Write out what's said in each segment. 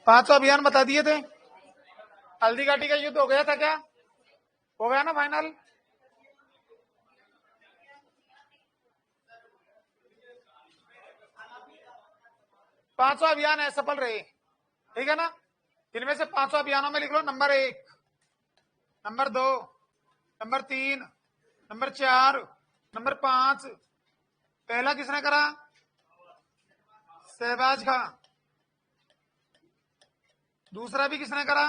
500 अभियान बता दिए थे। हल्दी घाटी का युद्ध हो गया था क्या? हो गया ना फाइनल? पांच सौ अभियान असफल रहे, ठीक है ना? इनमें से 500 अभियानों में लिख लो number 1, number 2, number 3, number 4, number 5। पहला किसने करा? शहबाज खां। दूसरा भी किसने करा?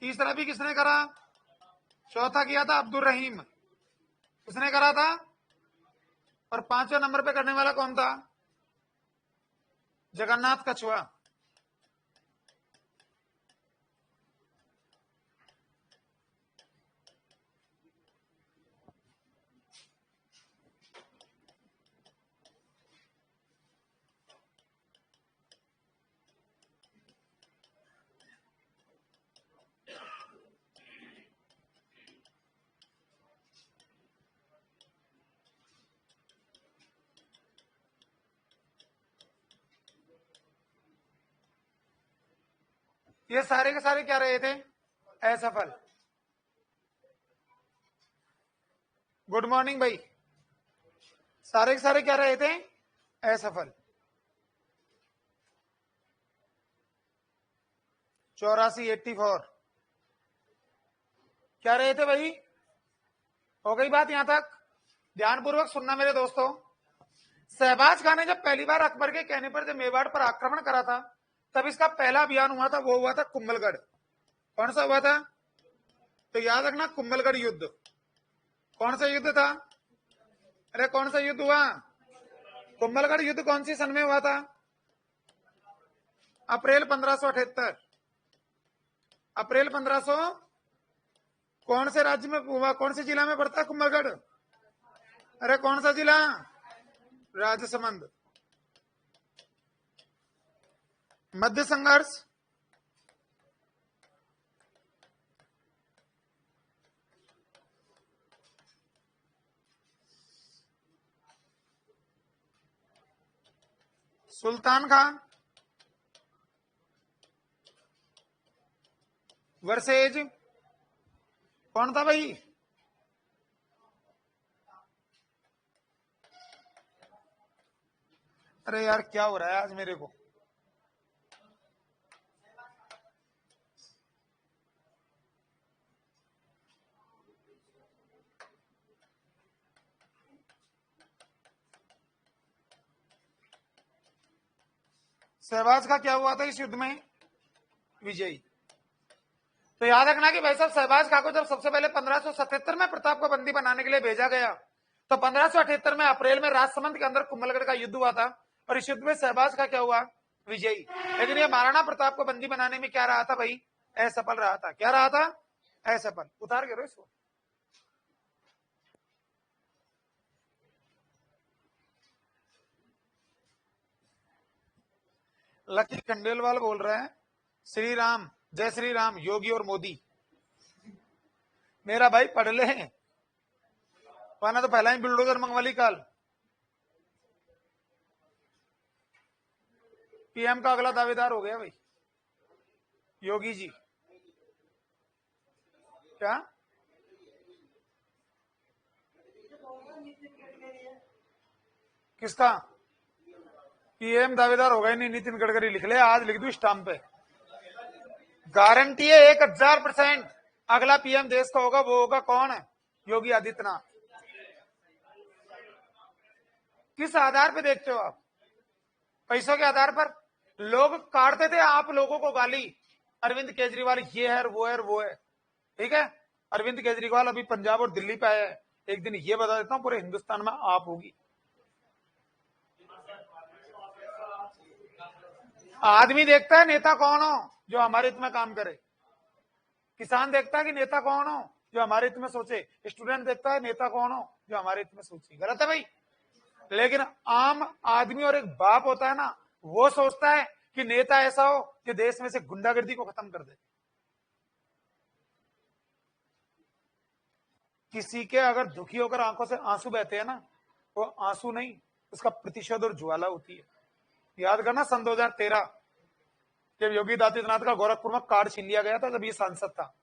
तीसरा भी किसने करा? चौथा किया था अब्दुल रहीम, किसने करा था? और 5वें नंबर पे करने वाला कौन था? जगन्नाथ कछुआ। ये सारे के सारे क्या रहे थे? असफल। गुड मॉर्निंग भाई। सारे के सारे क्या रहे थे? असफल। 84, 84 क्या रहे थे भाई? हो गई बात यहां तक? ध्यानपूर्वक सुनना मेरे दोस्तों। शहबाज खान ने जब पहली बार अकबर के कहने पर जब मेवाड़ पर आक्रमण करा था, तब इसका पहला अभियान हुआ था, वो हुआ था कुंभलगढ़। कौन सा हुआ था? तो याद रखना, कुंभलगढ़ युद्ध। कौन सा युद्ध था? अरे कौन सा युद्ध हुआ? कुंभलगढ़ युद्ध कौन सी सन में हुआ था? अप्रैल 1578। अप्रैल 1500 कौन से राज्य में हुआ? कौन से जिला में पड़ता है कुंभलगढ़? अरे कौन सा जिला? राजसमंद। मध्य संघर्ष सुल्तान खान वर्सेज कौन था भाई? अरे यार क्या हो रहा है आज मेरे को? शहबाज का क्या हुआ था इस युद्ध में? विजयी। तो याद रखना कि भाई साहब, शहबाज खां को जब सबसे पहले 1577 में प्रताप को बंदी बनाने के लिए भेजा गया, तो 1578 में अप्रैल में राजसमंद के अंदर कुंभलगढ़ का युद्ध हुआ था, और इस युद्ध में शहबाज का क्या हुआ? विजयी। लेकिन ये महाराणा प्रताप को बंदी बनाने में क्या रहा था भाई? असफल रहा था। क्या रहा था? असफल। उतार के इसको। लकी खंडेलवाल बोल रहे हैं, श्री राम, जय श्री राम, योगी और मोदी। मेरा भाई पढ़ ले, वरना तो पहला ही बुलडोजर मंगवा ली कल। पीएम का अगला दावेदार हो गया भाई, योगी जी। क्या? किसका? पीएम दावेदार हो गए नहीं, नितिन गडकरी लिख ले, आज लिख दू स्टाम्प पे। गारंटी है 1000% अगला पीएम देश का होगा। वो होगा कौन? है योगी आदित्यनाथ। किस आधार पे देखते हो आप? पैसों के आधार पर? लोग काटते थे आप लोगों को गाली, अरविंद केजरीवाल ये है वो है वो है, ठीक है? अरविंद केजरीवाल अभी पंजाब और दिल्ली पे आया है। एक दिन ये बता देता हूं, पूरे हिंदुस्तान में आप होगी। आदमी देखता है नेता कौन हो जो हमारे हित में काम करे। किसान देखता है कि नेता कौन हो जो हमारे हित में सोचे। स्टूडेंट देखता है नेता कौन हो जो हमारे हित में सोचे। गलत है भाई। लेकिन आम आदमी और एक बाप होता है ना, वो सोचता है कि नेता ऐसा हो कि देश में से गुंडागर्दी को खत्म कर दे। किसी के अगर दुखी होकर आंखों से आंसू बहते हैं ना, वो आंसू नहीं, उसका प्रतिशोध और ज्वाला होती है। याद करना सन 2013 जब योगी आदित्यनाथ का गोरखपुर में कार्ड छीन लिया गया था, जब ये सांसद था,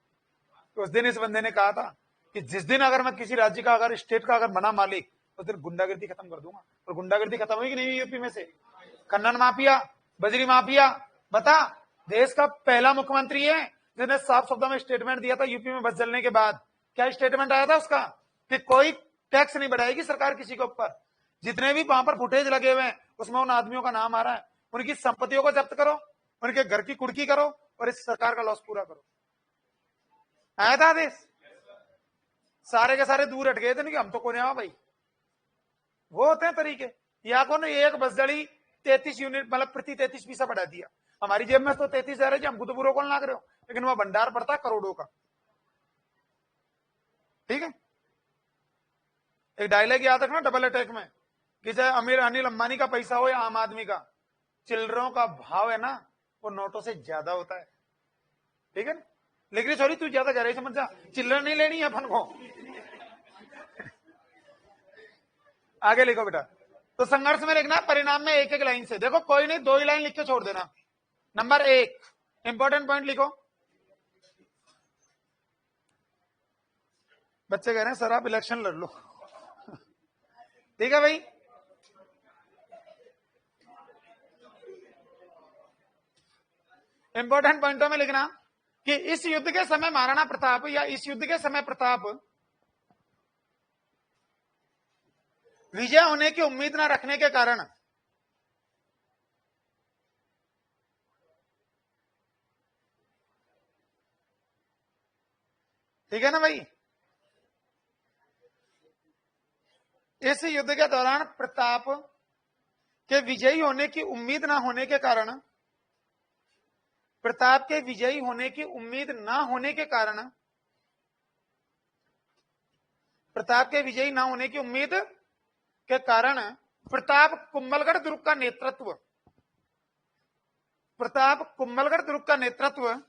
तो उस दिन इस बंदे ने कहा था कि जिस दिन अगर मैं किसी राज्य का, अगर स्टेट का अगर बना मालिक, उस दिन गुंडागिर्दी खत्म कर दूंगा। और गुंडागिर्दी खत्म हुई कि नहीं हुई यूपी में से? खनन माफिया, बजरी माफिया, बता, देश का पहला मुख्यमंत्री है जिसने साफ शब्दों में स्टेटमेंट दिया था यूपी में बस जलने के बाद। क्या स्टेटमेंट आया था उसका? कि कोई टैक्स नहीं बढ़ाएगी सरकार किसी के ऊपर। जितने भी वहां पर फुटेज लगे हुए हैं उसमें उन आदमियों का नाम आ रहा है, उनकी संपत्तियों को जब्त करो, उनके घर की कुर्की करो और इस सरकार का लॉस पूरा करो। आया था आदेश? सारे के सारे दूर हट गए थे, नहीं कि हम तो कौन आवा भाई। वो होते हैं तरीके। या कौन एक बस जड़ी 33 यूनिट मतलब प्रति 33 पैसा बढ़ा दिया। हमारी जेब में तो 33 जा रहे जी, हमको तो बुरो कौन लाग रहे हो, लेकिन वह भंडार पड़ता करोड़ों का। ठीक है, एक डायलॉग याद रखना डबल अटैक में, कि चाहे अमीर अनिल अंबानी का पैसा हो या आम आदमी का, चिल्लरों का भाव है ना वो नोटों से ज्यादा होता है। ठीक है, लेकिन सॉरी तू ज्यादा गहराई समझ जा, चिल्लर नहीं लेनी है अपन को। आगे लिखो बेटा। तो संघर्ष में लिखना परिणाम में एक एक लाइन से। देखो कोई नहीं, 2 ही लाइन लिख के छोड़ देना। नंबर 1 इंपॉर्टेंट पॉइंट लिखो। बच्चे कह रहे हैं सर आप इलेक्शन लड़ लो। ठीक है भाई, इंपॉर्टेंट पॉइंटों में लिखना कि इस युद्ध के समय महाराणा प्रताप या इस युद्ध के समय प्रताप विजय होने की उम्मीद न रखने के कारण ठीक है ना भाई, इस युद्ध के दौरान प्रताप के विजयी होने की उम्मीद न होने के कारण, प्रताप के विजयी होने की उम्मीद न होने के कारण, प्रताप के विजयी न होने की उम्मीद के कारण प्रताप कुंभलगढ़ दुर्ग का नेतृत्व, प्रताप कुंभलगढ़ दुर्ग का नेतृत्व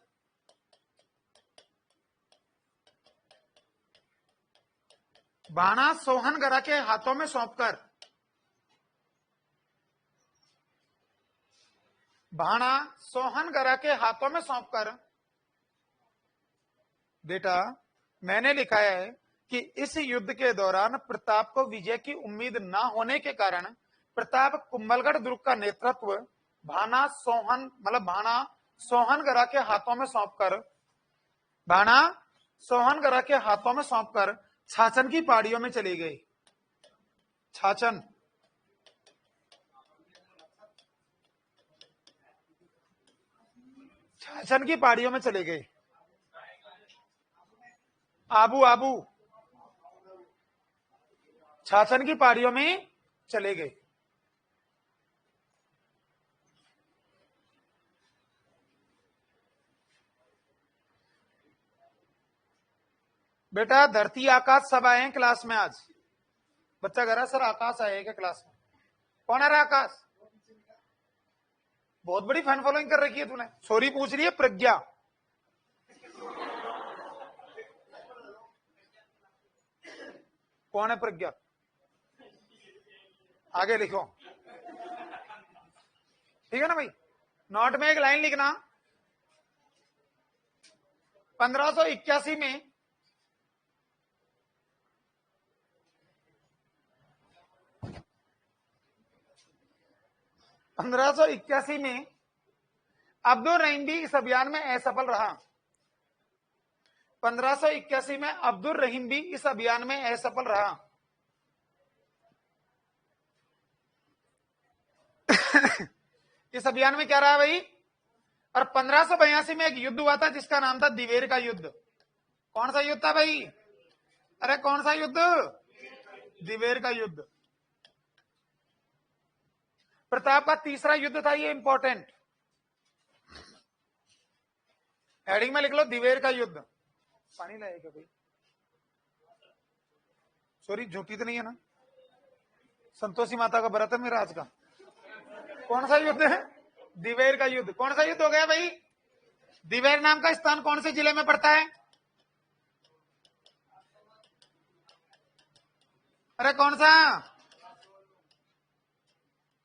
बाणा सोहनगढ़ के हाथों में सौंपकर, बाणा सोहनगढ़ के हाथों में सौंपकर, बेटा मैंने लिखा है कि इस युद्ध के दौरान प्रताप को विजय की उम्मीद न होने के कारण प्रताप कुंभलगढ़ दुर्ग का नेतृत्व भाना सोहनगढ़ के हाथों में सौंपकर, भाना सोहनगढ़ के हाथों में सौंपकर छाछन की पहाड़ियों में चले गए। छाछन, छाछन की पहाड़ियों में चले गए। आबू आबू छाछन की पहाड़ियों में चले गए। बेटा धरती आकाश सब आए हैं क्लास में आज। बच्चा कह रहा सर आकाश आए क्या क्लास में? कौन आ रहा है आकाश? बहुत बड़ी फैन फॉलोइंग कर रखी है तूने। सॉरी पूछ रही है प्रज्ञा। कौन है प्रज्ञा? आगे लिखो, ठीक है ना भाई। नोट में एक लाइन लिखना, 1581 में 1581 में अब्दुल रहीम भी इस अभियान में असफल रहा। 1581 में अब्दुल रहीम भी इस अभियान में असफल रहा। इस अभियान में क्या रहा भाई? और 1582 में एक युद्ध हुआ था जिसका नाम था दिवेर का युद्ध। कौन सा युद्ध था भाई? अरे कौन सा युद्ध? दिवेर का युद्ध। प्रताप का तीसरा युद्ध था ये, इंपॉर्टेंट हेडिंग में लिख लो, दिवेर का युद्ध। पानी लाए क्या भाई? सॉरी झूठी तो नहीं है ना? संतोषी माता का व्रत है मेरा आज का। कौन सा युद्ध है? दिवेर का युद्ध। कौन सा युद्ध हो गया भाई? दिवेर नाम का स्थान कौन से जिले में पड़ता है? अरे कौन सा?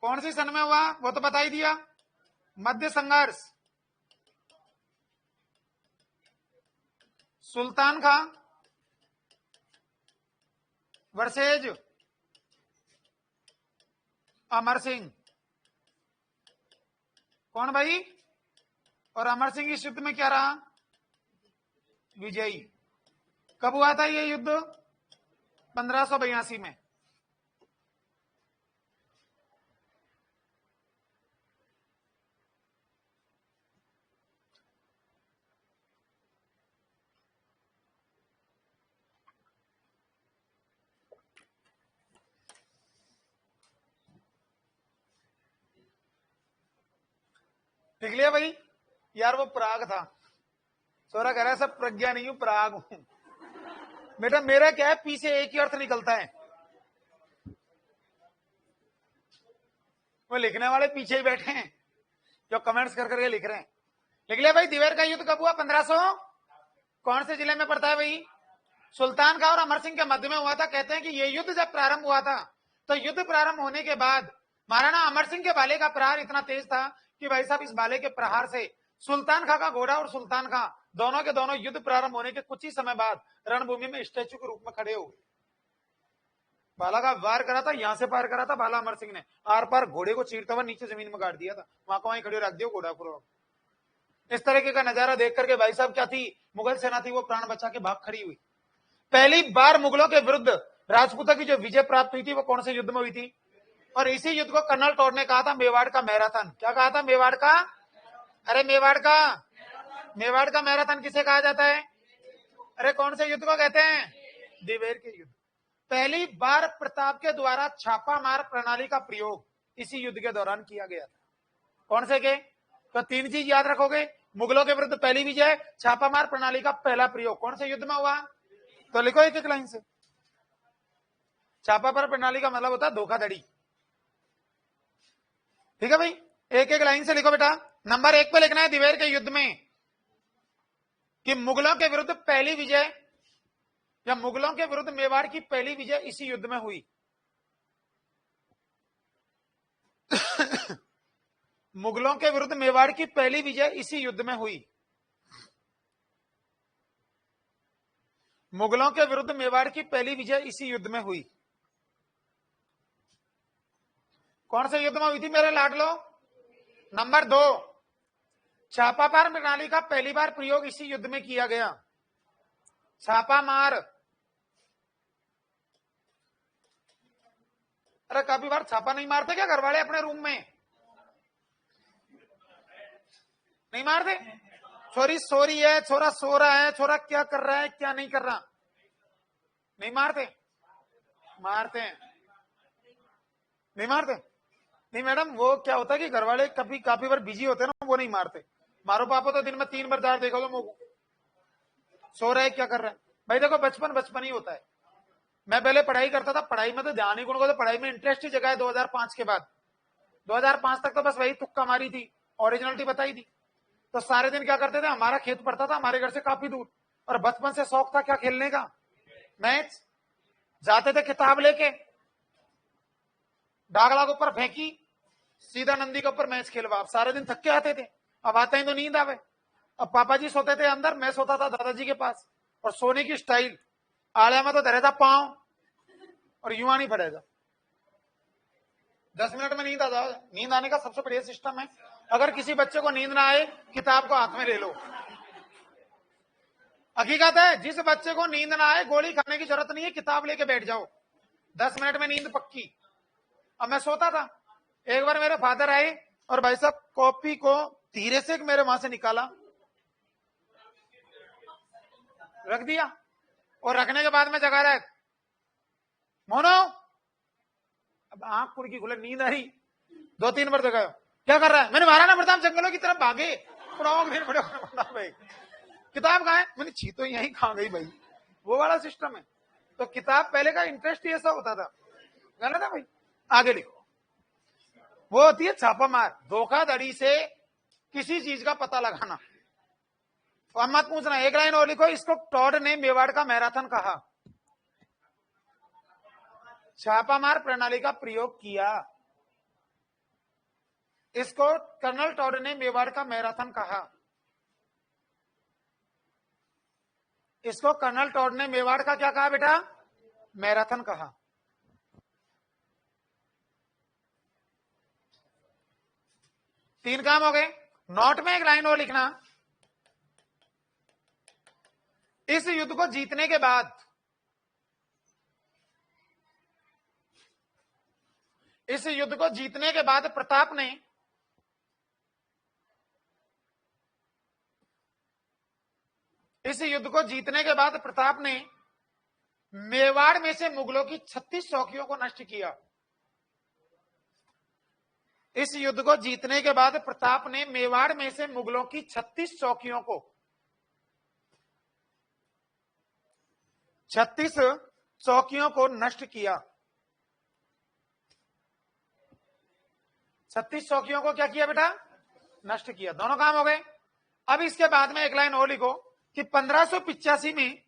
कौन सी सन में हुआ वो तो बता ही दिया। मध्य संघर्ष, सुल्तान खां वर्सेज अमर सिंह। कौन भाई? और अमर सिंह इस युद्ध में क्या रहा? विजयी। कब हुआ था ये युद्ध? 1582 में। देख लिया भाई? यार वो प्राग था। सोरा कह रहा है सब प्रज्ञा नहीं हूं, प्राग हूं। बेटा मेरा क्या है, पीछे एक ही अर्थ निकलता है। वो लिखने वाले पीछे ही बैठे हैं जो कमेंट्स कर करके लिख रहे हैं। लिख लिया भाई? दिवेर का युद्ध कब हुआ? 1500 कौन से जिले में पड़ता है भाई? सुल्तान खां और अमर सिंह के मध्य में हुआ था। कहते हैं कि ये युद्ध जब प्रारंभ हुआ था तो युद्ध प्रारंभ होने के बाद महाराणा अमर सिंह के भाले का प्रहार इतना तेज था कि भाई साहब इस भाले के प्रहार से सुल्तान खां का घोड़ा और सुल्तान खां दोनों के दोनों युद्ध प्रारंभ होने के कुछ ही समय बाद रणभूमि में स्टैच्यू के रूप में खड़े हुए। भाला का वार करा था, यहां से पार करा था भाला अमर सिंह ने, आर पार घोड़े को चीरता हुआ नीचे जमीन में गाड़ दिया था। वहां को वहीं खड़े रख दिया घोड़ा को। इस तरीके का नजारा देख करके भाई साहब क्या थी, मुगल सेना थी वो प्राण बचा के भाग खड़ी हुई। पहली बार मुगलों के विरुद्ध राजपूतों की जो विजय प्राप्त हुई थी वो कौन से युद्ध में हुई थी? और इसी युद्ध को कर्नल टॉड ने कहा था मेवाड़ का मैराथन। क्या कहा था? मेवाड़ का, अरे मेवाड़ का मैराथन किसे कहा जाता है? अरे कौन से युद्ध को कहते हैं? दिवेर के युद्ध। पहली बार प्रताप के द्वारा छापामार प्रणाली का प्रयोग इसी युद्ध के दौरान किया गया था। कौन से के? तो तीन चीज याद रखोगे, मुगलों के विरुद्ध पहली विजय, छापामार प्रणाली का पहला प्रयोग कौन से युद्ध में हुआ? तो लिखो एक एक लाइन से। छापामार प्रणाली का मतलब होता है धोखाधड़ी। ठीक है भाई? एक एक लाइन से लिखो बेटा। नंबर 1 पे लिखना है दिवेर के युद्ध में कि मुगलों के विरुद्ध पहली विजय या मुगलों के विरुद्ध मेवाड़ की पहली विजय इसी युद्ध में हुई। मुगलों के विरुद्ध मेवाड़ की पहली विजय इसी युद्ध में हुई। मुगलों के विरुद्ध मेवाड़ की पहली विजय इसी युद्ध में हुई। कौन से युद्ध में हुई थी मेरे लाडलो? नंबर 2, छापामार प्रणाली का पहली बार प्रयोग इसी युद्ध में किया गया। छापामार, अरे काफी बार छापा नहीं मारते क्या घर वाले अपने रूम में? नहीं मारते? छोरी सो रही है, छोरा सो रहा है, छोरा क्या कर रहा है क्या नहीं कर रहा, नहीं मारते? मारते हैं। नहीं मारते? नहीं मैडम, वो क्या होता है कि घर वाले कभी काफी बार बिजी होते हैं ना, वो नहीं मारते। मारो पापा तो दिन में 3 बार 4 देखो तो सो रहा है क्या कर रहा है। भाई देखो बचपन बचपन ही होता है। मैं पहले पढ़ाई करता था, पढ़ाई में तो ध्यान ही, को तो पढ़ाई में इंटरेस्ट ही जगह है 2005 के बाद। 2005 तक तो बस वही तुक्का मारी थी, ओरिजिनलिटी बताई थी। तो सारे दिन क्या करते थे, हमारा खेत पड़ता था हमारे घर से काफी दूर, और बचपन से शौक था क्या खेलने का, मैच। जाते थे किताब लेके, डागला के ऊपर फेंकी, सीधा नंदी के ऊपर मैच खेलवा। अब सारे दिन थक के आते थे, अब आते ही तो नींद आवे। अब पापा जी सोते थे अंदर, मैं सोता था दादाजी के पास। और सोने की स्टाइल, आलिया में तो धरे था पांव और युवा नहीं पड़ेगा। 10 मिनट में नींद आ जाओ। नींद आने का सबसे बढ़िया सिस्टम है, अगर किसी बच्चे को नींद ना आए, किताब को हाथ में ले लो। हकीकत है, जिस बच्चे को नींद ना आए गोली खाने की जरूरत नहीं है, किताब लेके बैठ जाओ, 10 मिनट में नींद पक्की। अब मैं सोता था, एक बार मेरे फादर आए और भाई साहब कॉपी को धीरे से मेरे वहां से निकाला, रख दिया, और रखने के बाद में जगा रहा है, मोनो। अब आंख खुल की खुले, नींद आई, 2-3 बार जगाया, क्या कर रहा है? मैंने महाराणा प्रताप जंगलों की तरफ भागे, भाई किताब कहाँ है? मैंने छी तो यहीं खा गई भाई। वो वाला सिस्टम है। तो किताब पहले का इंटरेस्ट ही ऐसा होता था। गलत है भाई? आगे लिखो। वो होती है छापामार, धोखाधड़ी से किसी चीज का पता लगाना। तो अब मत पूछना, एक लाइन और लिखो, इसको टॉड ने मेवाड़ का मैराथन कहा। छापामार प्रणाली का प्रयोग किया, इसको कर्नल टॉड ने मेवाड़ का मैराथन कहा। इसको कर्नल टॉड ने मेवाड़ का क्या कहा बेटा? मैराथन कहा। तीन काम हो गए। नोट में एक लाइन और लिखना, इस युद्ध को जीतने के बाद, इस युद्ध को जीतने के बाद प्रताप ने इस युद्ध को जीतने के बाद प्रताप ने मेवाड़ में से मुगलों की 36 चौकियों को नष्ट किया। इस युद्ध को जीतने के बाद प्रताप ने मेवाड़ में से मुगलों की 36 चौकियों को 36 चौकियों को नष्ट किया। 36 चौकियों को क्या किया बेटा? नष्ट किया। दोनों काम हो गए। अब इसके बाद में एक लाइन और लिखो कि 1585 में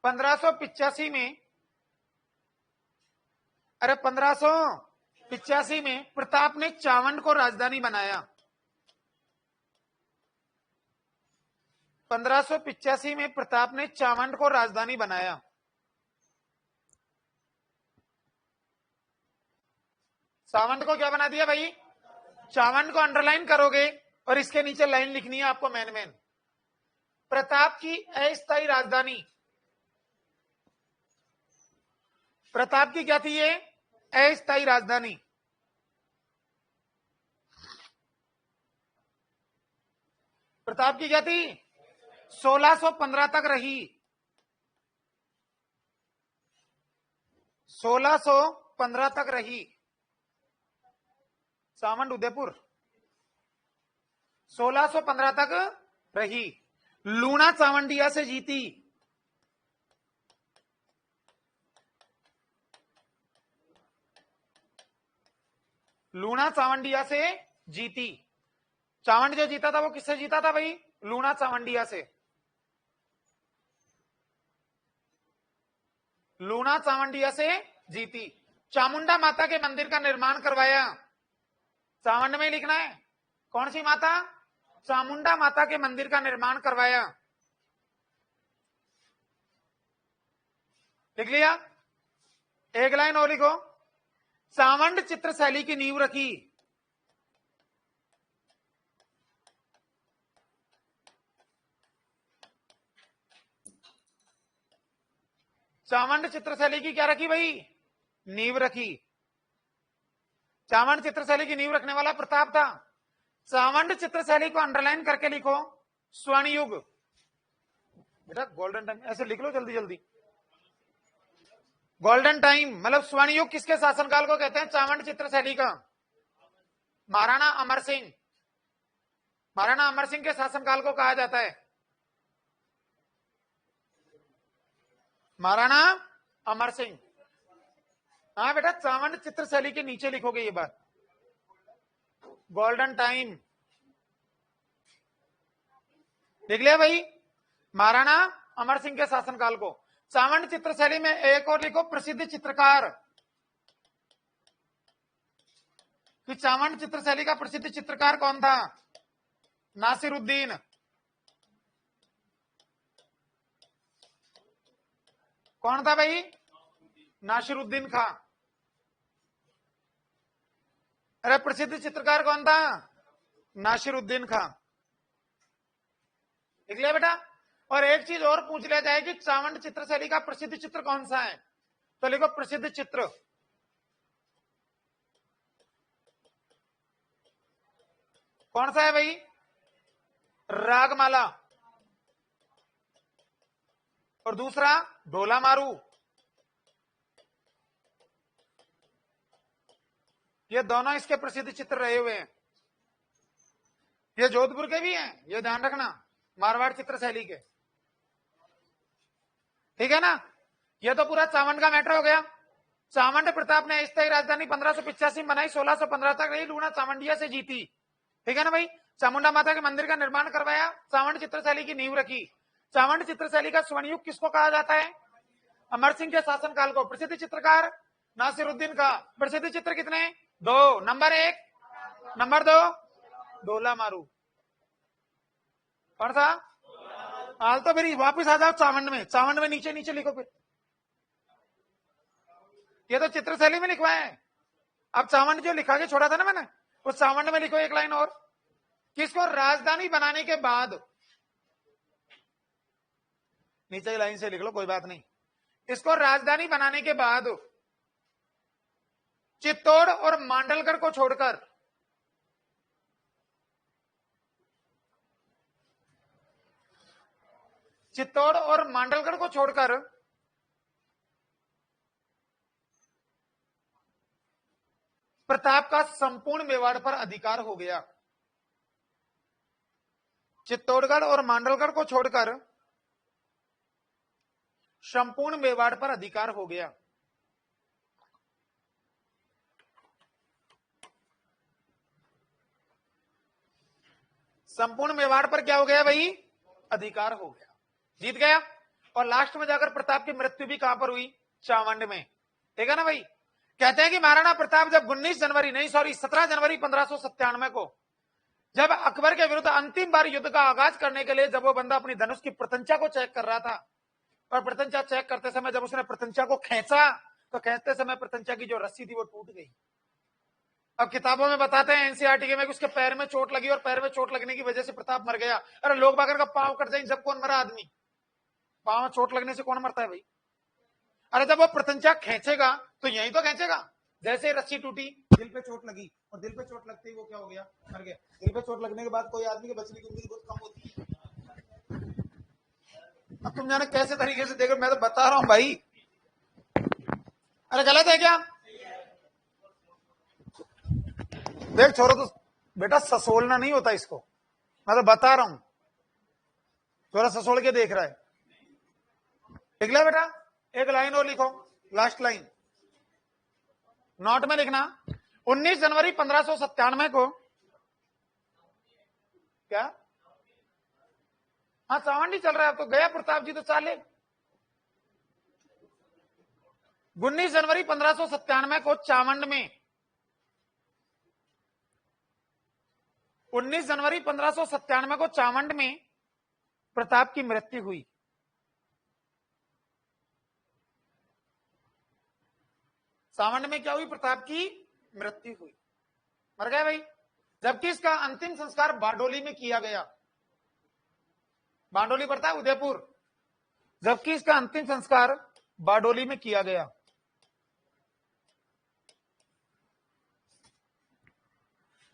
1585 में प्रताप ने चावंड को राजधानी बनाया। 1585 में प्रताप ने चावंड को राजधानी बनाया। चावंड को क्या बना दिया भाई? चावंड को अंडरलाइन करोगे और इसके नीचे लाइन लिखनी है आपको मैन मैन। प्रताप की अस्थायी राजधानी, प्रताप की क्या थी? ये अस्थायी राजधानी। प्रताप की क्या थी? 1615 तक रही। 1615 तक रही चावंड उदयपुर। 1615 तक रही। लूणा चावंडिया से जीती। लूणा चावंडिया से जीती। चावंड जो जीता था वो किससे जीता था भाई? लूणा चावंडिया से। लूणा चावंडिया से जीती। चामुंडा माता के मंदिर का निर्माण करवाया। चावंड में लिखना है। कौन सी माता? चामुंडा माता के मंदिर का निर्माण करवाया। लिख लिया? एक लाइन और लिखो, चावंड चित्रशैली की नींव रखी। चावंड चित्रशैली की क्या रखी भाई? नींव रखी। चावंड चित्रशैली की नींव रखने वाला प्रताप था। चावंड चित्रशैली को अंडरलाइन करके लिखो स्वर्ण युग। बेटा गोल्डन टाइम ऐसे लिख लो जल्दी जल्दी। गोल्डन टाइम मतलब स्वर्ण युग किसके शासनकाल को कहते हैं? चावंड चित्रशैली का। महाराणा अमर सिंह, महाराणा अमर सिंह के शासनकाल को कहा जाता है महाराणा अमर सिंह। हाँ बेटा, चावंड चित्रशैली के नीचे लिखोगे ये बात, गोल्डन टाइम। लिख लिया भाई? महाराणा अमर सिंह के शासनकाल को। चावंड चित्रशैली में एक और लिखो प्रसिद्ध चित्रकार। कि चावंड चित्रशैली का प्रसिद्ध चित्रकार कौन था? नासिरुद्दीन। कौन था भाई? नासिरुद्दीन खां। अरे प्रसिद्ध चित्रकार कौन था? नासिरुद्दीन खां। लिख लिया बेटा? और एक चीज और पूछ लिया जाए कि चावंड चित्रशैली का प्रसिद्ध चित्र कौन सा है, तो लिखो प्रसिद्ध चित्र। कौन सा है भाई? रागमाला। और दूसरा ढोला मारू। ये दोनों इसके प्रसिद्ध चित्र रहे हुए हैं। ये जोधपुर के भी हैं, ये ध्यान रखना, मारवाड़ चित्रशैली के। ठीक है ना? ये तो पूरा चावंड का मैटर हो गया। चावंड प्रताप ने अस्थायी राजधानी 1585 में बनाई, 1615 तक रही, लूणा चावंडिया से जीती। ठीक है ना भाई? चामुंडा माता के मंदिर का निर्माण करवाया, चावंड चित्रशैली की नींव रखी। चावंड चित्रशैली का स्वर्णयुग किसको कहा जाता है? अमर सिंह के शासनकाल को। प्रसिद्ध चित्रकार नासिरुद्दीन का। प्रसिद्ध चित्र कितने? 2। नंबर 1, नंबर 2 ढोला मारू। कौन सा? हाल तो फिर वापिस आ जाओ चावंड में, चावंड में नीचे नीचे लिखो फिर। ये तो चित्रशैली में लिखवाए हैं। अब चावंड जो लिखा के छोड़ा था ना मैंने, उस चावंड में लिखो एक लाइन और, किसको राजधानी बनाने के बाद, नीचे की लाइन से लिख लो कोई बात नहीं, इसको राजधानी बनाने के बाद चित्तौड़ और मांडलगढ़ को छोड़कर चित्तौड़ और मांडलगढ़ को छोड़कर प्रताप का संपूर्ण मेवाड़ पर अधिकार हो गया। चित्तौड़गढ़ और मांडलगढ़ को छोड़कर संपूर्ण मेवाड़ पर अधिकार हो गया। संपूर्ण मेवाड़ पर क्या हो गया भाई? अधिकार हो गया, जीत गया। और लास्ट में जाकर प्रताप की मृत्यु भी कहां पर हुई? चावंड में, ठीक है ना भाई। कहते हैं कि महाराणा प्रताप जब 17 जनवरी 1597 को जब अकबर के विरुद्ध अंतिम बार युद्ध का आगाज करने के लिए जब वो बंदा अपनी धनुष की प्रतंचा को चेक कर रहा था, और प्रतंचा चेक करते समय जब उसने प्रतंचा को खींचा तो खींचते समय प्रतंचा की जो रस्सी थी वो टूट गई। अब किताबों में बताते हैं एनसीईआरटी में कि उसके पैर में चोट लगी और पैर में चोट लगने की वजह से प्रताप मर गया। अरे लोग बागर का पांव कट जाए जब कौन मरा आदमी? पांव में चोट लगने से कौन मरता है भाई? अरे जब वो प्रतंचा खींचेगा तो यही तो खींचेगा। जैसे रस्सी टूटी, दिल पे चोट लगी, और दिल पे चोट लगते ही वो क्या हो गया? मर गया। दिल पे चोट लगने के बाद कोई आदमी के बचने की उम्मीद बहुत कम होती है। अब तुम जाने कैसे तरीके से देखो, मैं तो बता रहा हूं भाई। अरे गलत है क्या? देख छोरो, तो बेटा ससोलना नहीं होता इसको, मैं तो बता रहा हूं। थोड़ा ससोल के देख रहा है। लिख लिया बेटा? एक लाइन और लिखो, लास्ट लाइन नोट में लिखना। 19 जनवरी 1597 को क्या? हाँ चावंडी चल रहा है, तो गया प्रताप जी तो चाले। 19 जनवरी 1597 को चावंड में 19 जनवरी 1597 को चावंड में प्रताप की मृत्यु हुई। चावंड में क्या हुई? प्रताप की मृत्यु हुई, मर गया भाई। जबकि इसका अंतिम संस्कार बारडोली में किया गया। बारडोली पड़ता है उदयपुर। जबकि इसका अंतिम संस्कार बारडोली में किया गया।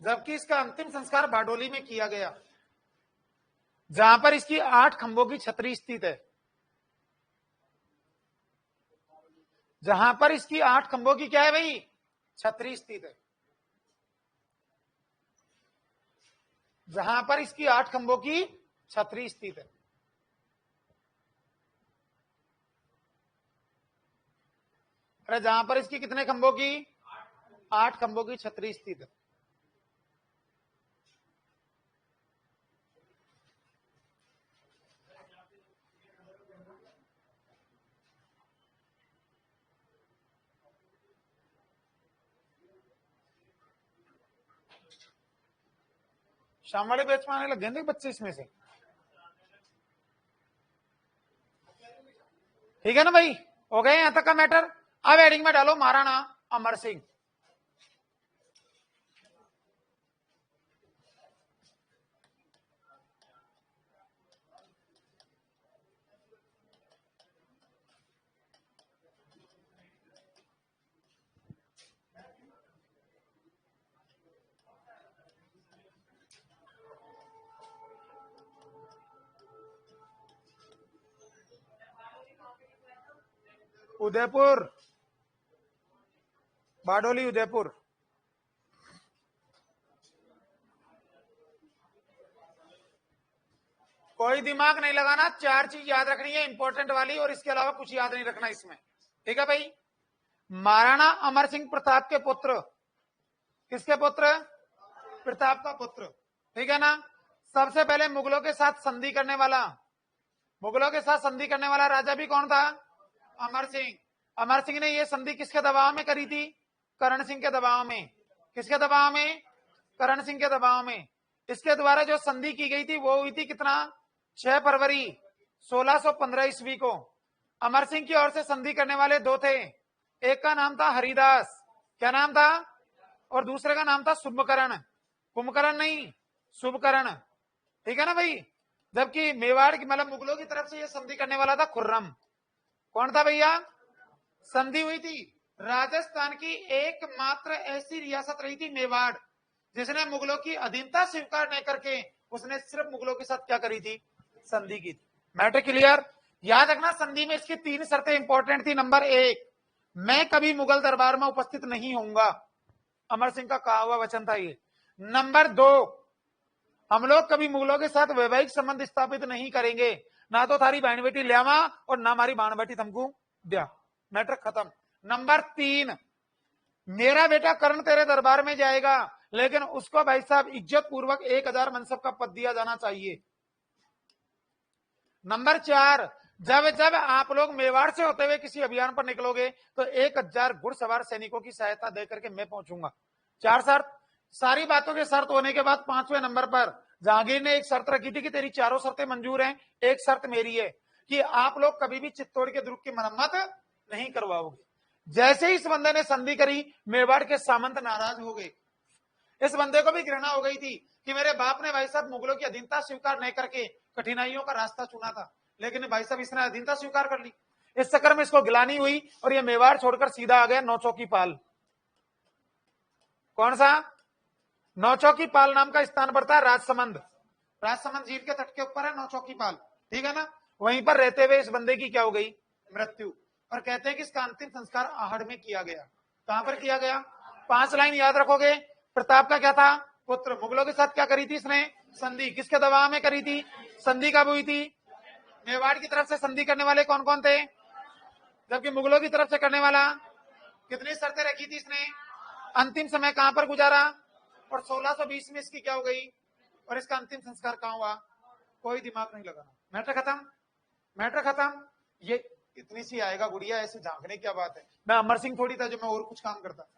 जबकि इसका अंतिम संस्कार बारडोली में किया गया, जहां पर इसकी 8 खंभों की छतरी स्थित है। जहां पर इसकी 8 खंभों की क्या है भाई? छतरी स्थित है। जहां पर इसकी 8 खंभों की छतरी स्थित है। अरे जहां पर इसकी कितने खंभों की? 8 खंभों की छतरी स्थित है। शाम वाले बैच में आने लग गए बच्चे इसमें से, ठीक है ना भाई? हो गए यहां तक का मैटर। अब हेडिंग में डालो महाराणा अमर सिंह। उदयपुर, बारडोली उदयपुर। कोई दिमाग नहीं लगाना, 4 चीज याद रखनी है इंपॉर्टेंट वाली, और इसके अलावा कुछ याद नहीं रखना इसमें, ठीक है भाई? महाराणा अमर सिंह प्रताप के पुत्र। किसके पुत्र? प्रताप का पुत्र, ठीक है ना? सबसे पहले मुगलों के साथ संधि करने वाला, मुगलों के साथ संधि करने वाला राजा भी कौन था? अमर सिंह। अमर सिंह ने यह संधि किसके दबाव में करी थी? करण सिंह के दबाव में। किसके दबाव में? करण सिंह के दबाव में। इसके द्वारा जो संधि की गई थी वो हुई थी कितना? 6 फरवरी 1615 ईस्वी को अमर सिंह की ओर से संधि करने वाले दो थे। एक का नाम था हरिदास, क्या नाम था, और दूसरे का नाम था शुभकरण, कुंभकर्ण नहीं, शुभकर्ण, ठीक है ना भाई। जबकि मेवाड़ की मतलब मुगलों की तरफ से यह संधि करने वाला था खुर्रम। कौन था भैया? संधि हुई थी। राजस्थान की एकमात्र ऐसी रियासत रही थी मेवाड़, जिसने मुगलों की अधीनता स्वीकार नहीं करके उसने सिर्फ मुगलों के साथ क्या करी थी? संधि की थी। Matter clear? याद रखना, संधि में इसकी 3 शर्तें इंपॉर्टेंट थी। नंबर 1, मैं कभी मुगल दरबार में उपस्थित नहीं होऊंगा, अमर सिंह का कहा हुआ वचन था ये। नंबर 2, हम लोग कभी मुगलों के साथ वैवाहिक संबंध स्थापित नहीं करेंगे, ना तो थारी बहन बेटी लियावा और ना हमारी बाण बेटी तुमको दिया। मैटर खत्म। नंबर 3, मेरा बेटा कर्ण तेरे दरबार में जाएगा, लेकिन उसको भाई साहब इज्जत पूर्वक 1000 मनसब का पद दिया जाना चाहिए। नंबर 4, जब जब आप लोग मेवाड़ से होते हुए किसी अभियान पर निकलोगे तो 1000 घुड़सवार सैनिकों की सहायता देकर के मैं पहुंचूंगा। 4 शर्त। सारी बातों के शर्त होने के बाद 5वें नंबर पर जहांगीर ने एक शर्त रखी थी कि तेरी चारों शर्तें मंजूर हैं, एक शर्त मेरी है कि आप लोग कभी भी चित्तौड़ के दुर्ग की मरम्मत नहीं करवाओगे। जैसे ही इस बंदे ने संधि करी, मेवाड़ के सामंत नाराज हो गए। इस बंदे को भी घृणा हो गई थी कि मेरे बाप ने भाई साहब मुगलों की अधीनता स्वीकार नहीं करके कठिनाइयों का रास्ता चुना था, लेकिन भाई साहब इसने अधीनता स्वीकार कर ली। इस चक्कर में इसको गिलानी हुई और ये मेवाड़ छोड़कर सीधा आ गया नौचौकी पाल। कौन सा? नौचौकी पाल नाम का स्थान पड़ता है राजसमंद, राजसमंद झील के तट के ऊपर है नौचौकी पाल, ठीक है ना। वहीं पर रहते हुए इस बंदे की क्या हो गई? मृत्यु। और कहते हैं कि इसका अंतिम संस्कार आहड़ में किया गया। कहां पर किया गया? 5 लाइन याद रखोगे। प्रताप का क्या था? पुत्र। मुगलों के साथ क्या करी थी इसने? संधि। किसके दबाव में करी थी? संधि कब हुई थी? मेवाड़ की तरफ से संधि करने वाले कौन कौन थे? जबकि मुगलों की तरफ से करने वाला। कितनी शर्तें रखी थी इसने? अंतिम समय कहां पर गुजारा? और 1620 में इसकी क्या हो गई? और इसका अंतिम संस्कार कहां हुआ? कोई दिमाग नहीं लगाना। मैटर खत्म, मैटर खत्म। ये इतनी सी आएगा गुड़िया, ऐसे झांकने क्या बात है। मैं अमर सिंह थोड़ी था जो मैं और कुछ काम करता।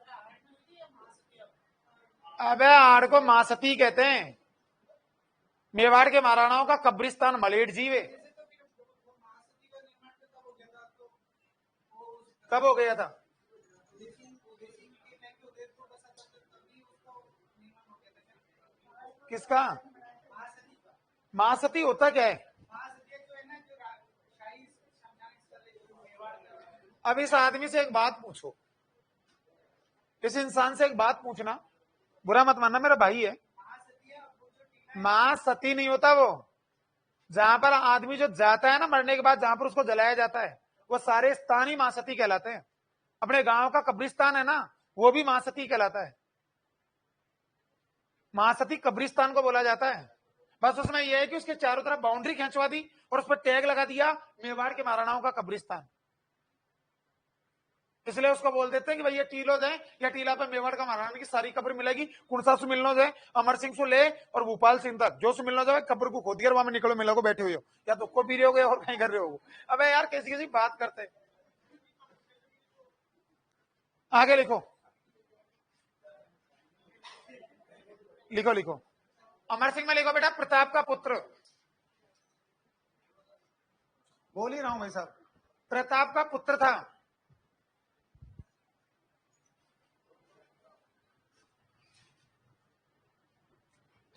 अबे आड़ को मासती कहते हैं। मेवाड़ के महाराणाओं का कब्रिस्तान मलेट जीवे। कब हो गया था? किसका? महासती होता क्या है? अब इस आदमी से एक बात पूछो, इस इंसान से एक बात पूछना, बुरा मत मानना, मेरा भाई है। मां सती नहीं होता वो। जहां पर आदमी जो जाता है ना मरने के बाद, जहां पर उसको जलाया जाता है, वो सारे स्थान ही मां सती कहलाते हैं। अपने गांव का कब्रिस्तान है ना, वो भी मां सती कहलाता है। मां सती कब्रिस्तान को बोला जाता है। बस उसमें यह है कि उसके चारों तरफ बाउंड्री खींचवा दी और उस पर टैग लगा दिया मेवाड़ के महाराणाओं का कब्रिस्तान। इसलिए उसको बोल देते हैं कि भाई ये टीलो जाए, या टीला पे मेवाड़ का महाराणा की सारी कब्र मिलेगी। कुणसा से मिलना जाए अमर सिंह से ले और भोपाल सिंह तक जो से मिलना जाए, कब्र को खोद वहां में निकलो, मिलो को बैठे हुए हो, या तो को पी रहे हो और कहीं कर रहे हो। अबे यार कैसी कैसी बात करते। आगे लिखो, लिखो लिखो। अमर सिंह में लिखो बेटा प्रताप का पुत्र। बोल ही रहा हूं भाई साहब, प्रताप का पुत्र था।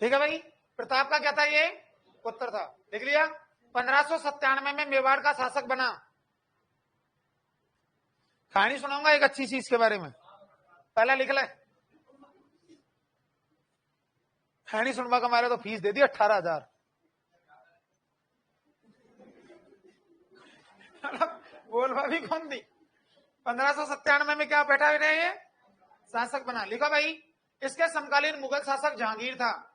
ठीक है भाई, प्रताप का क्या था? ये पुत्र था। लिख लिया। 1597 में मेवाड़ का शासक बना। कहानी सुनाऊंगा एक अच्छी सी इसके बारे में, पहला लिख ले। कहानी सुनवा का मारे तो फीस दे दी 18,000। बोलवा भी कौन दी? 1597 में क्या बैठा हुआ ये शासक बना। लिखो भाई, इसके समकालीन मुगल शासक जहांगीर था।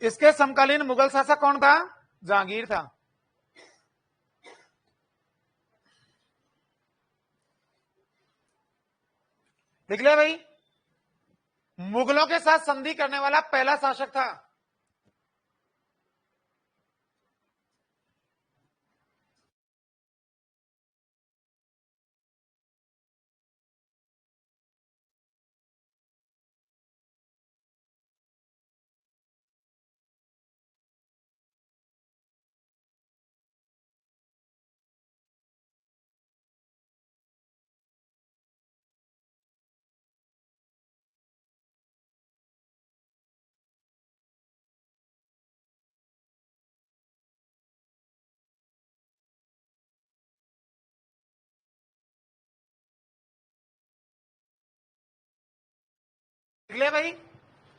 इसके समकालीन मुगल शासक कौन था? जहांगीर था। लिख लिया भाई। मुगलों के साथ संधि करने वाला पहला शासक था। ले भाई,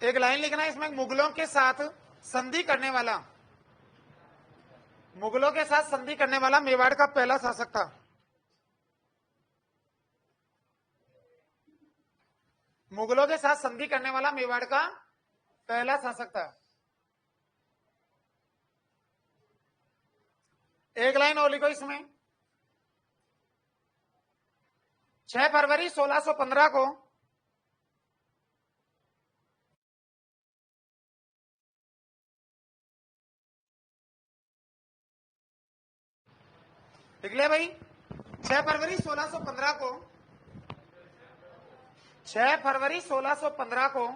एक लाइन लिखना है इसमें, मुगलों के साथ संधि करने वाला, मुगलों के साथ संधि करने वाला मेवाड़ का पहला शासक था। मुगलों के साथ संधि करने वाला मेवाड़ का पहला शासक था। एक लाइन और लिखो इसमें, 6 फरवरी 1615 को लिख ले भाई, 6 फरवरी 1615 को, 6 फरवरी 1615 को,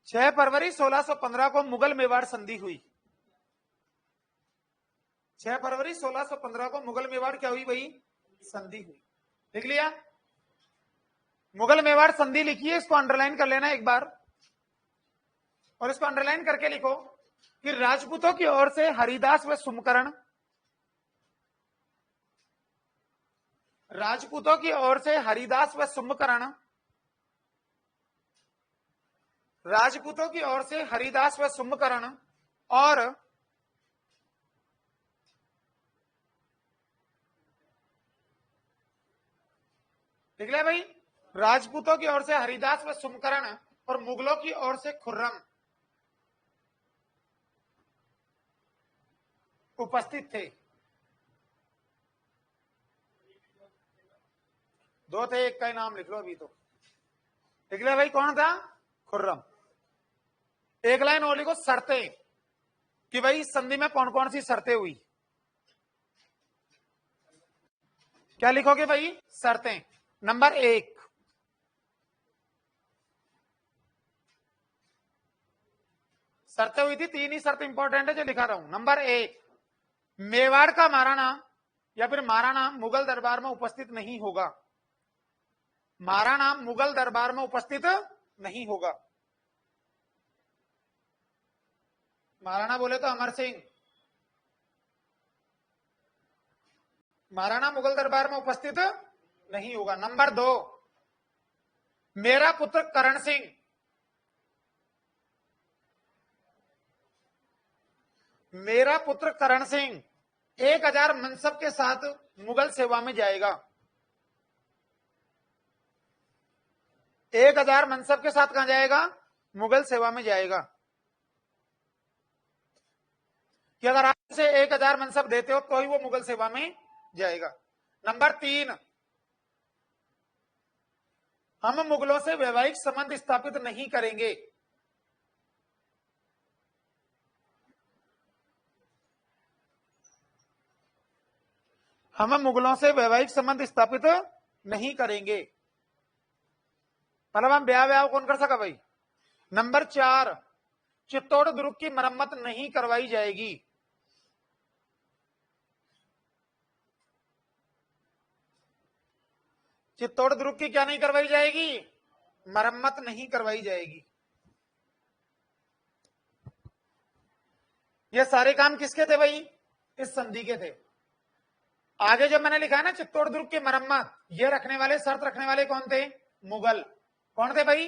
6 फरवरी 1615 को मुगल मेवाड़ संधि हुई। 6 फरवरी 1615 को मुगल मेवाड़ क्या हुई भाई? संधि हुई। लिख लिया? मुगल मेवाड़ संधि लिखिए, इसको अंडरलाइन कर लेना एक बार, और इसको अंडरलाइन करके लिखो कि राजपूतों की ओर से हरिदास व सुमकरण, राजपूतों की ओर से हरिदास व सुमकरण, राजपूतों की ओर से हरिदास व सुमकरण और लिख लिया भाई, राजपूतों की ओर से हरिदास व सुमकरण और मुगलों की ओर से खुर्रम उपस्थित थे। 2 थे, एक का नाम लिख लो अभी तो। लिख लिया भाई, कौन था? खुर्रम। एक लाइन और लिखो, शर्तें, कि भाई संधि में कौन कौन सी शर्तें हुई। क्या लिखोगे भाई? शर्तें। नंबर 1, शर्तें हुई थी, 3 ही शर्त इंपॉर्टेंट है जो लिखा रहा हूं। नंबर 1, मेवाड़ का महाराणा या फिर महाराणा मुगल दरबार में उपस्थित नहीं होगा। महाराणा मुगल दरबार में उपस्थित नहीं होगा। महाराणा बोले तो अमर सिंह, महाराणा मुगल दरबार में उपस्थित नहीं होगा। नंबर 2, मेरा पुत्र करण सिंह, मेरा पुत्र करण सिंह 1000 मनसब के साथ मुगल सेवा में जाएगा। 1000 मनसब के साथ कहां जाएगा? मुगल सेवा में जाएगा। कि अगर आप उसे 1000 मनसब देते हो तो ही वो मुगल सेवा में जाएगा। नंबर 3, हम मुगलों से वैवाहिक संबंध स्थापित नहीं करेंगे। हम मुगलों से वैवाहिक संबंध स्थापित नहीं करेंगे, मतलब हम ब्याह कौन कर सका भाई? नंबर 4, चित्तौड़ दुर्ग की मरम्मत नहीं करवाई जाएगी। चित्तौड़ दुर्ग की क्या नहीं करवाई जाएगी? मरम्मत नहीं करवाई जाएगी। ये सारे काम किसके थे भाई? इस संधि के थे। आगे जब मैंने लिखा है ना चित्तौड़ दुर्ग की मरम्मत, ये रखने वाले, शर्त रखने वाले कौन थे? मुगल। कौन थे भाई?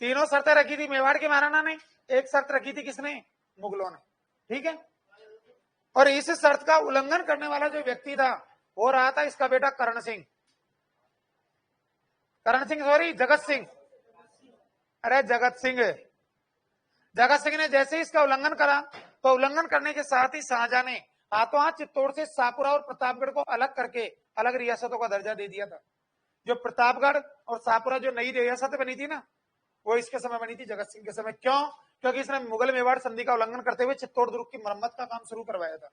तीनों शर्तें रखी थी मेवाड़ के महाराणा ने, एक शर्त रखी थी किसने? मुगलों ने। ठीक है, और इस शर्त का उल्लंघन करने वाला जो व्यक्ति था वो रहा था इसका बेटा करण सिंह। करण सिंह सॉरी, जगत सिंह। अरे जगत सिंह, जगत सिंह ने जैसे ही इसका उल्लंघन करा तो उल्लंघन करने के साथ ही शाहजहां ने हाथों हाथ चित्तौड़ से शाहपुरा और प्रतापगढ़ को अलग करके अलग रियासतों का दर्जा दे दिया था। जो प्रतापगढ़ और शाहपुरा जो नई रियासतें बनी थी ना, वो इसके समय बनी थी जगत सिंह के समय। क्यों? क्योंकि इसने मुगल मेवाड़ संधि का उल्लंघन करते हुए चित्तौड़ दुर्ग की मरम्मत का काम शुरू करवाया था।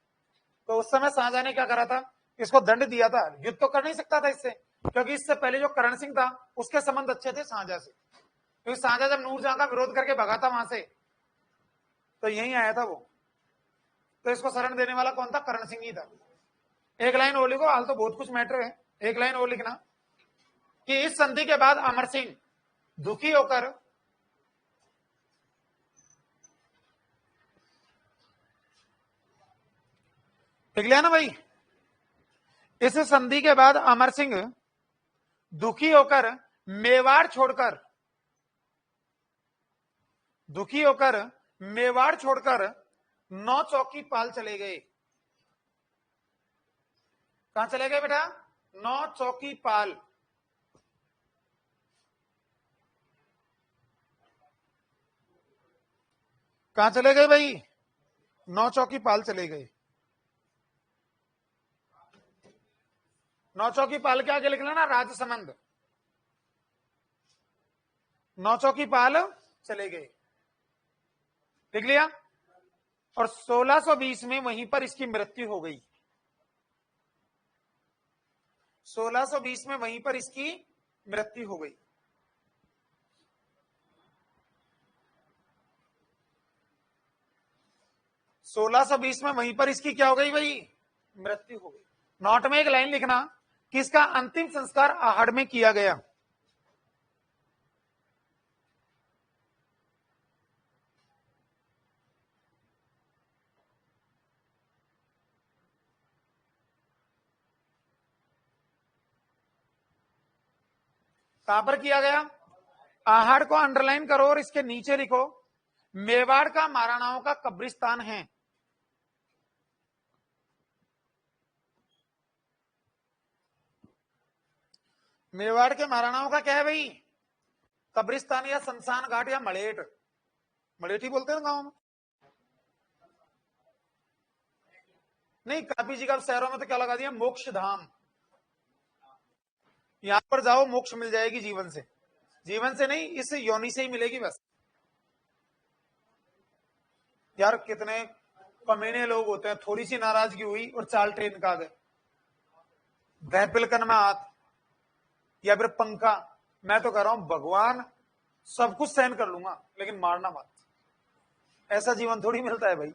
तो उस समय शाहजहां ने क्या करा था? इसको दंड दिया था। युद्ध तो कर नहीं सकता था इससे, क्योंकि इससे पहले जो करण सिंह था उसके संबंध अच्छे थे शाहजहां से, क्योंकि शाहजहां जब नूरजहां का विरोध करके भगा था वहां से तो यहीं आया था वो। तो इसको शरण देने वाला कौन था? करण सिंह ही था। एक लाइन और लिखो, हाल तो बहुत कुछ मैटर है, एक लाइन और लिखना कि इस संधि के बाद अमर सिंह दुखी होकर लिख लिया ना भाई, इस संधि के बाद अमर सिंह दुखी होकर मेवाड़ छोड़कर, दुखी होकर मेवाड़ छोड़कर नौ चौकी पाल चले गए। कहां चले गए बेटा? नौ चौकी पाल। कहां चले गए भाई? नौ चौकी पाल चले गए। नौ चौकी पाल के आगे लिख लेना राजसमंद। नौ चौकी पाल चले गए, लिख लिया। और 1620 में वहीं पर इसकी मृत्यु हो गई। 1620 में वहीं पर इसकी मृत्यु हो गई। सोलह सौ बीस में वहीं पर इसकी क्या हो गई भाई? मृत्यु हो गई। नोट में एक लाइन लिखना कि इसका अंतिम संस्कार आहड़ में किया गया। कहां पर किया गया? आहड़ को अंडरलाइन करो और इसके नीचे लिखो मेवाड़ का महाराणाओं का कब्रिस्तान है। मेवाड़ के महाराणाओं का क्या है भाई? कब्रिस्तान या शमशान घाट या मलेट। मलेठी बोलते हैं गांव में, नहीं काफी जगह शहरों में तो क्या लगा दिया? मोक्ष धाम। यहां पर जाओ मोक्ष मिल जाएगी जीवन से। जीवन से नहीं, इस योनि से ही मिलेगी बस। यार कितने कमीने लोग होते हैं, थोड़ी सी नाराजगी हुई और चाल ट्रेन का आ गए, बहपिलकन में हाथ या फिर पंखा। मैं तो कह रहा हूं भगवान सब कुछ सहन कर लूंगा लेकिन मारना मत। ऐसा जीवन थोड़ी मिलता है भाई।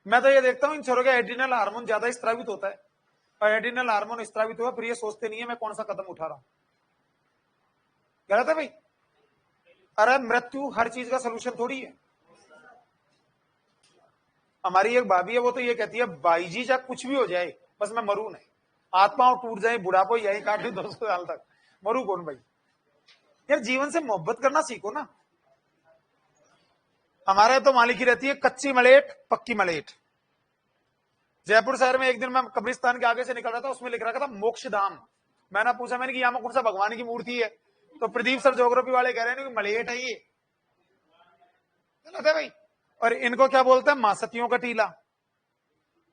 मैं तो ये देखता हूं इन छोरों का एड्रिनल हार्मोन ज्यादा स्त्रावित होता है, और एड्रिनल हार्मोन स्त्रावित हुआ फिर ये सोचते नहीं है मैं कौन सा कदम उठा रहा हूं। गलत है भाई। अरे मृत्यु हर चीज का सोल्यूशन थोड़ी है। हमारी एक भाभी है, वो तो ये कहती है भाई जी चाहे कुछ भी हो जाए बस मैं मरू नहीं, आत्माओं टूट जाए, बुढ़ापो यही काट लू 200 साल तक, मरू कौन भाई। यार जीवन से मोहब्बत करना सीखो ना। हमारे तो मालिक ही रहती है कच्ची मलेट पक्की मलेट। जयपुर शहर में एक दिन मैं कब्रिस्तान के आगे से निकल रहा था, उसमें लिख रखा था मोक्ष धाम। मैंने पूछा, मैंने कि यहाँ में कौन सा भगवान की मूर्ति है? तो प्रदीप सर ज्योग्राफी वाले कह रहे हैं कि मलेट है ये। गलत है भाई। और इनको क्या बोलते हैं? महासतियों का टीला,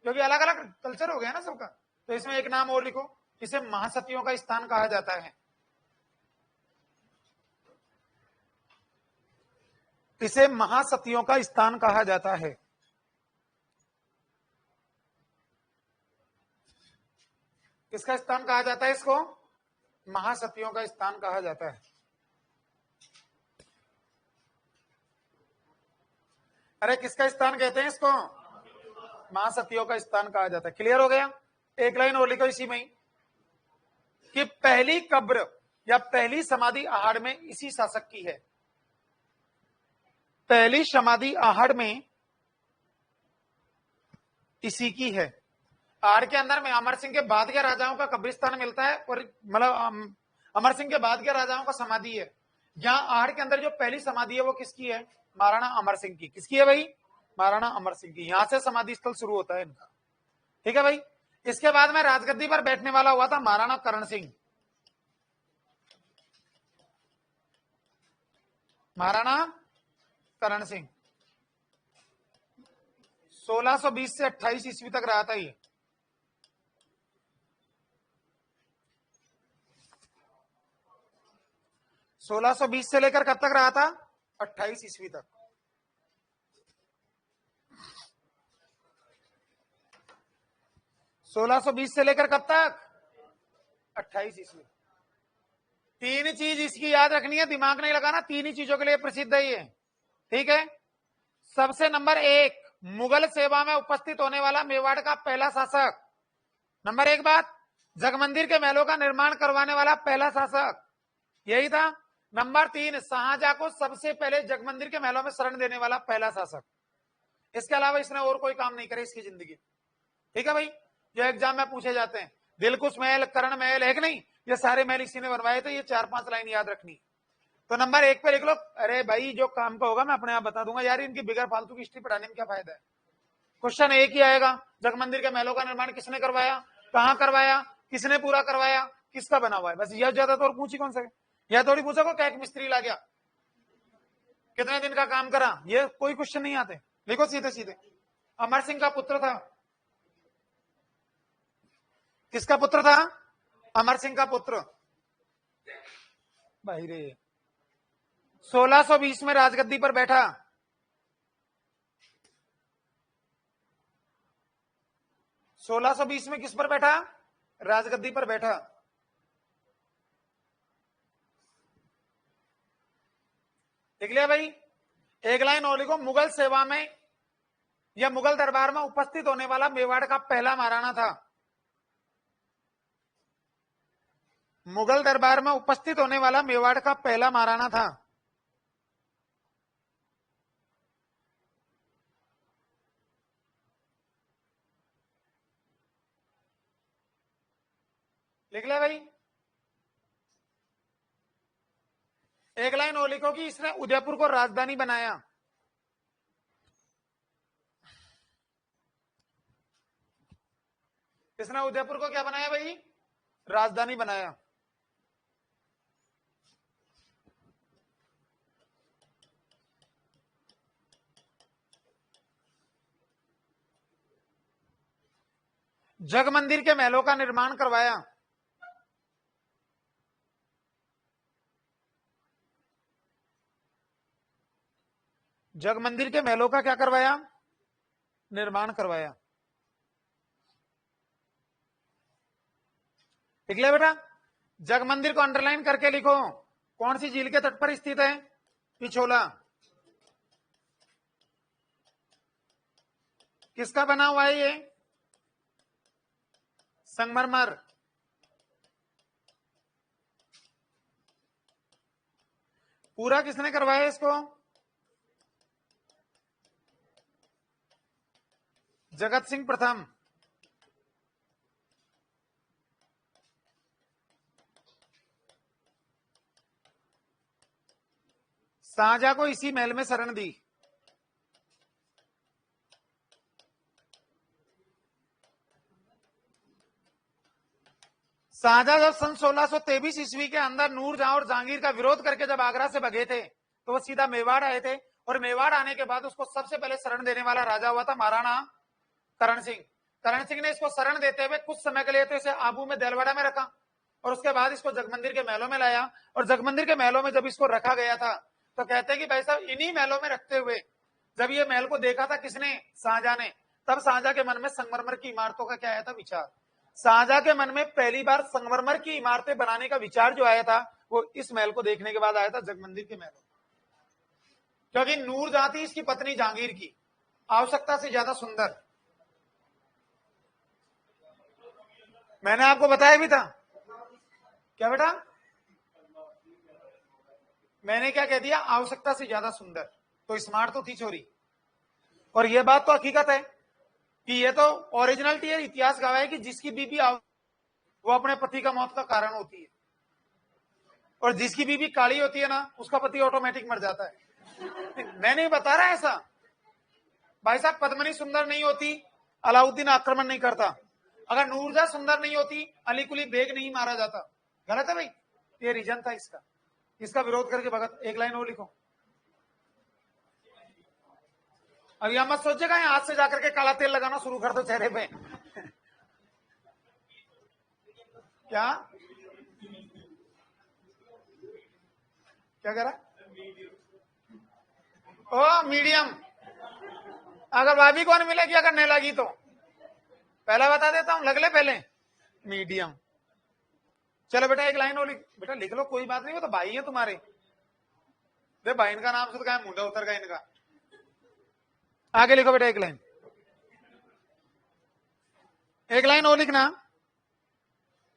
क्योंकि अलग अलग कल्चर हो गया ना सबका। तो इसमें एक नाम और लिखो, इसे महासतियों का स्थान कहा जाता है। इसे महासतियों का स्थान कहा जाता है। किसका स्थान कहा जाता है इसको? महासतियों का स्थान कहा जाता है। अरे किसका स्थान कहते हैं इसको? महासतियों का स्थान कहा जाता है। क्लियर हो गया? एक लाइन और लिखो इसी में ही कि पहली कब्र या पहली समाधि आहड़ में इसी शासक की है। पहली समाधि आहड़ में इसी की है। आहड़ के अंदर में अमर सिंह के बाद के राजाओं का कब्रिस्तान मिलता है, और मतलब अमर सिंह के बाद के राजाओं का समाधि है। यहाँ आहड़ के अंदर जो पहली समाधि है वो किसकी है? महाराणा अमर सिंह की। किसकी है भाई? महाराणा अमर सिंह की। यहां से समाधि स्थल शुरू होता है इनका। ठीक है भाई। इसके बाद में राजगद्दी पर बैठने वाला हुआ था महाराणा करण सिंह। महाराणा करण सिंह 1620 से 28 ईस्वी तक रहा था ये। सोलह सौ बीस से लेकर कब तक रहा था? 28 ईस्वी तक। 1620 से लेकर कब तक? 28 ईस्वी। तीन चीज इसकी याद रखनी है, दिमाग नहीं लगाना। तीन ही चीजों के लिए प्रसिद्ध है ये। ठीक है। सबसे नंबर एक, मुगल सेवा में उपस्थित होने वाला मेवाड़ का पहला शासक। नंबर एक बात, जगमंदिर के महलों का निर्माण करवाने वाला पहला शासक यही था। नंबर तीन, शाहजहां को सबसे पहले जगमंदिर के महलों में शरण देने वाला पहला शासक। इसके अलावा इसने और कोई काम नहीं करे इसकी जिंदगी। ठीक है भाई। जो एग्जाम में पूछे जाते हैं, दिलकुश महल, करण महल है कि नहीं, ये सारे महल इसी ने बनवाए थे, ये 4-5 लाइन याद रखनी। तो नंबर 1 पे लिख लो। अरे भाई जो काम का होगा मैं अपने आप बता दूंगा यार, इनकी बिगर फालतू की हिस्ट्री पढ़ाने में क्या फायदा है। क्वेश्चन एक ही आएगा, जगमंदिर के महलों का निर्माण किसने करवाया, कहां करवाया, किसने पूरा करवाया, किसका बना हुआ है, बस यह ज्यादा तो और पूछ ही कौन सके। यह थोड़ी पूछा को क्या एक मिस्त्री ला गया, कितने दिन का काम करा, ये कोई क्वेश्चन नहीं आते। लिखो सीधे सीधे। अमर सिंह का पुत्र था, किसका पुत्र था, अमर सिंह का पुत्र। भाई रे 1620 में राजगद्दी पर बैठा। 1620 में किस पर बैठा, राजगद्दी पर बैठा। देख लिया भाई। एक लाइन और लिखो, मुगल सेवा में या मुगल दरबार में उपस्थित होने वाला मेवाड़ का पहला महाराणा था। मुगल दरबार में उपस्थित होने वाला मेवाड़ का पहला महाराणा था। लिख लिया भाई। एक लाइन और लिखो कि इसने उदयपुर को राजधानी बनाया। इसने उदयपुर को क्या बनाया भाई, राजधानी बनाया। जगमंदिर के महलों का निर्माण करवाया। जगमंदिर के महलों का क्या करवाया, निर्माण करवाया। लिख लिया बेटा। जगमंदिर को अंडरलाइन करके लिखो, कौन सी झील के तट पर स्थित है, पिछोला। किसका बना हुआ है ये, संगमरमर। पूरा किसने करवाया इसको, जगत सिंह प्रथम। शाहजहां को इसी महल में शरण दी। शाहजहां जब सन 1623 ईस्वी के अंदर नूरजहां और जहांगीर का विरोध करके जब आगरा से भगे थे, तो वो सीधा मेवाड़ आए थे। और मेवाड़ आने के बाद उसको सबसे पहले शरण देने वाला राजा हुआ था महाराणा करण सिंह। करण सिंह ने इसको शरण देते हुए कुछ समय के लिए तो इसे आबू में देलवाड़ा में रखा, और उसके बाद इसको जगमंदिर के महलों में लाया। और जगमंदिर के महलों में जब इसको रखा गया था, तो कहते हैं कि भाई साहब इन्हीं महलों में रखते हुए जब ये महल को देखा था किसने, शाहजहां ने, तब शाहजहां के मन में संगमरमर की इमारतों का क्या आया था, विचार। शाहजहां के मन में पहली बार संगमरमर की इमारतें बनाने का विचार जो आया था, वो इस महल को देखने के बाद आया था, जगमंदिर के महल। क्योंकि नूरजहां थी इसकी पत्नी जहांगीर की, आवश्यकता से ज्यादा सुंदर। मैंने आपको बताया भी था, क्या बेटा, मैंने क्या कह दिया, आवश्यकता से ज्यादा सुंदर। तो स्मार्ट तो थी छोरी। और यह बात तो हकीकत है कि ये तो ओरिजिनलिटी है, इतिहास गवाह है कि जिसकी बीबी वो अपने पति का मौत का कारण होती है, और जिसकी बीबी काली होती है ना, उसका पति ऑटोमेटिक मर जाता है। मैं नहीं बता रहा ऐसा भाई साहब। पद्मनी सुंदर नहीं होती, अलाउद्दीन आक्रमण नहीं करता। अगर नूरजहां सुंदर नहीं होती, अली कुली बेग नहीं मारा जाता। गलत है भाई, ये रीजन था इसका। इसका विरोध करके भगत। एक लाइन और लिखो। अब यह मत सोचेगा हाथ से जाकर के काला तेल लगाना शुरू कर दो चेहरे पे। क्या क्या कह रहा, ओ मीडियम। अगर भाभी कौन मिलेगी अगर नहीं लगी तो, पहले बता देता हूं, लग ले पहले, मीडियम। चलो बेटा एक लाइन और बेटा लिख लो, कोई बात नहीं, वो तो भाई है तुम्हारे। दे भाई इनका नाम सुन, मुंडा उतर गया इनका। आगे लिखो बेटा एक लाइन, एक लाइन और लिखना।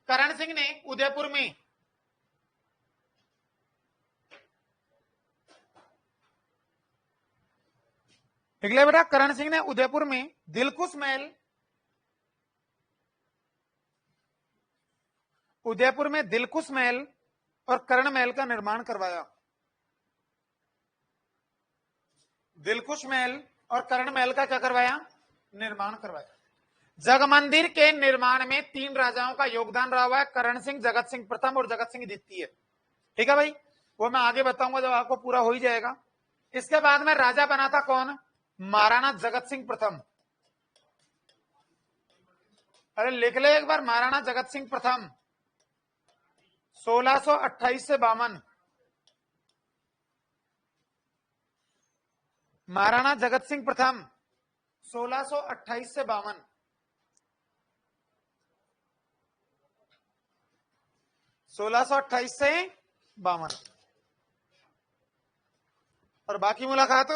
करण सिंह ने उदयपुर में लिख लिया बेटा, करण सिंह ने उदयपुर में दिलकुश महल उदयपुर में दिलकुश महल और कर्ण महल का निर्माण करवाया? दिलकुश महल और कर्ण महल का क्या करवाया? निर्माण करवाया। जगमंदिर के निर्माण में 3 राजाओं का योगदान रहा हुआ है, करण सिंह, जगत सिंह प्रथम और जगत सिंह द्वितीय। ठीक है भाई, वो मैं आगे बताऊंगा जब आपको पूरा हो ही जाएगा। इसके बाद में राजा बना था कौन? महाराणा जगत सिंह प्रथम। अरे लिख ले एक बार, महाराणा जगत सिंह प्रथम 1628 से 52। महाराणा जगत सिंह प्रथम 1628 से 52। सोलह सौ 28 से 52। और बाकी मुलाकात